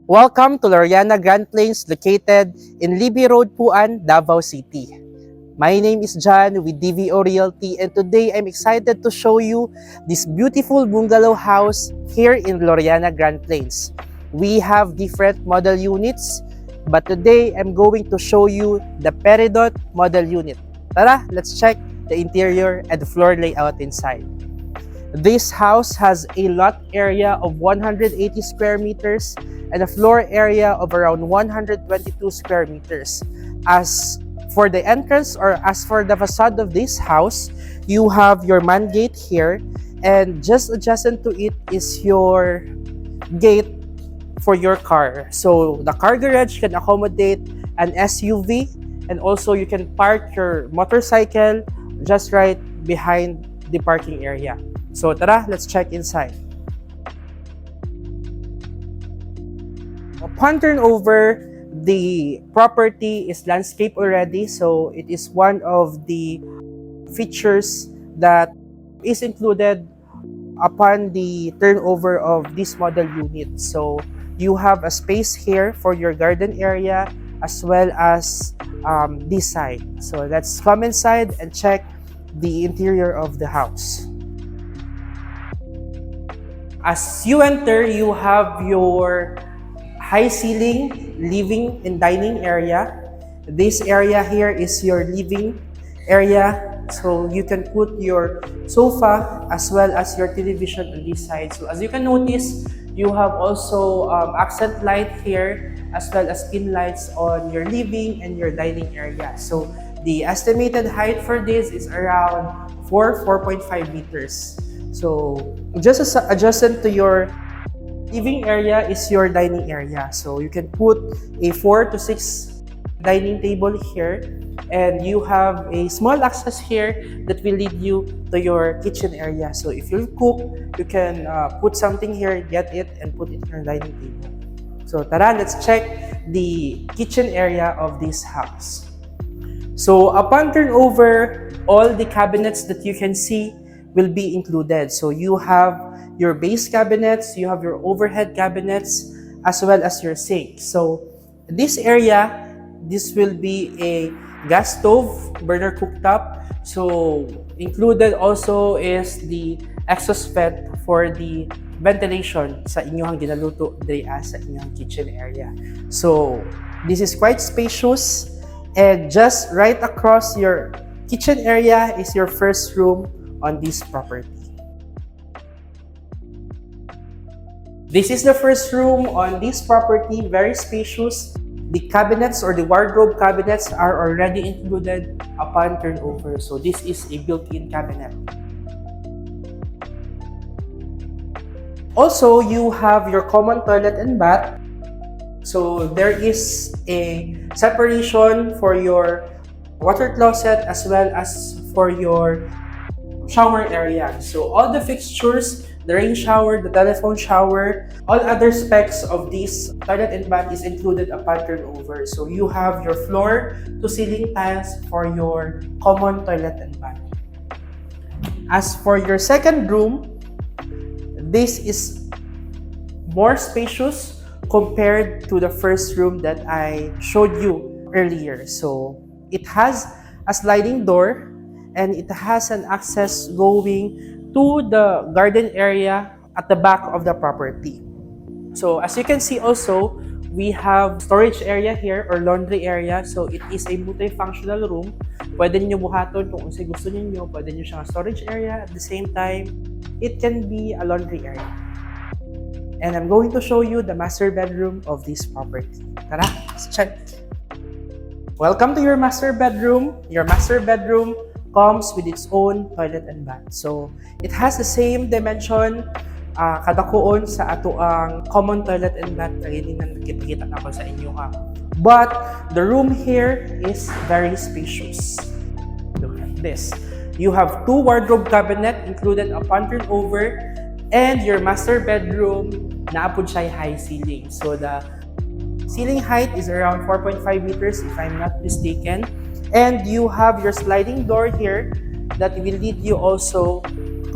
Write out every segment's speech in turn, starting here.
Welcome to Loriana Grand Plains located in Libby Road, Puan, Davao City. My name is John with DVO Realty and today I'm excited to show you this beautiful bungalow house here in Loriana Grand Plains. We have different model units but today I'm going to show you the Peridot model unit. Tara, let's check the interior and the floor layout inside. This house has a lot area of 180 square meters and a floor area of around 122 square meters. As for the entrance or as for the facade of this house, you have your man gate here, and just adjacent to it is your gate for your car. So the car garage can accommodate an SUV, and also you can park your motorcycle just right behind the parking area. So tara, let's check inside. Upon turnover, the property is landscape already, so it is one of the features that is included upon the turnover of this model unit. So you have a space here for your garden area as well as this side. So let's come inside and check the interior of the house. As you enter, you have your high ceiling living and dining area. This area here is your living area, so you can put your sofa as well as your television on this side. So as you can notice, you have also accent light here as well as pin lights on your living and your dining area. So the estimated height for this is around 4.5 meters. So just adjacent to your living area is your dining area. So you can put a 4 to 6 dining table here, and you have a small access here that will lead you to your kitchen area. So if you cook, you can put something here, get it, and put it in your dining table. So tara, let's check the kitchen area of this house. So upon turnover, all the cabinets that you can see will be included. So you have your base cabinets, you have your overhead cabinets, as well as your sink. So this area, this will be a gas stove, burner cooktop. So included also is the exhaust vent for the ventilation sa inyong ginaluto diri sa inyong kitchen area. So this is quite spacious, and just right across your kitchen area is your first room on this property. This is the first room on this property, very spacious. The cabinets or the wardrobe cabinets are already included upon turnover. So this is a built-in cabinet. Also, you have your common toilet and bath. So there is a separation for your water closet as well as for your shower area. So all the fixtures, the rain shower, the telephone shower, all other specs of this toilet and bath is included upon turnover. So you have your floor to ceiling tiles for your common toilet and bath. As for your second room, this is more spacious compared to the first room that I showed you earlier. So it has a sliding door, and it has an access going to the garden area at the back of the property. So as you can see also, we have storage area here or laundry area. So it is a multifunctional room. Pwede niyo buhaton kung unsay gusto niyo, pwede niyo siyang storage area. At the same time, it can be a laundry area. And I'm going to show you the master bedroom of this property. Tara, let's check. Welcome to your master bedroom. Your master bedroom comes with its own toilet and bath. So it has the same dimension kadakuon sa ato ang common toilet and bath na nakikita na ako sa inyo ha. But the room here is very spacious. Look at this. You have 2 wardrobe cabinet included upon turnover, and your master bedroom naapod siya high ceiling. So the ceiling height is around 4.5 meters if I'm not mistaken. And you have your sliding door here that will lead you also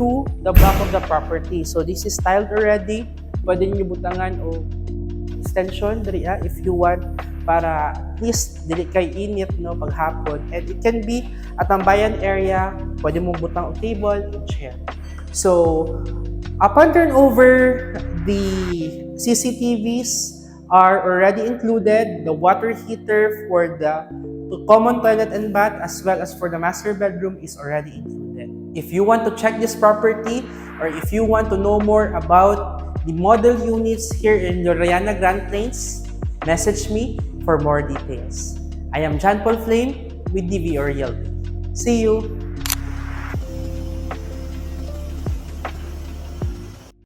to the back of the property. So this is tiled already. Pwede niyo butangan o extension diri if you want para at least dili kay init no paghapon, and it can be at tambayan area, pwede mo butang og table and chair. So upon turnover, the CCTVs are already included, the water heater for the common toilet and bath as well as for the master bedroom is already included. If you want to check this property or if you want to know more about the model units here in Loriana Grand Plains, message me for more details. I am John Paul Flame with DVO Realty. See you!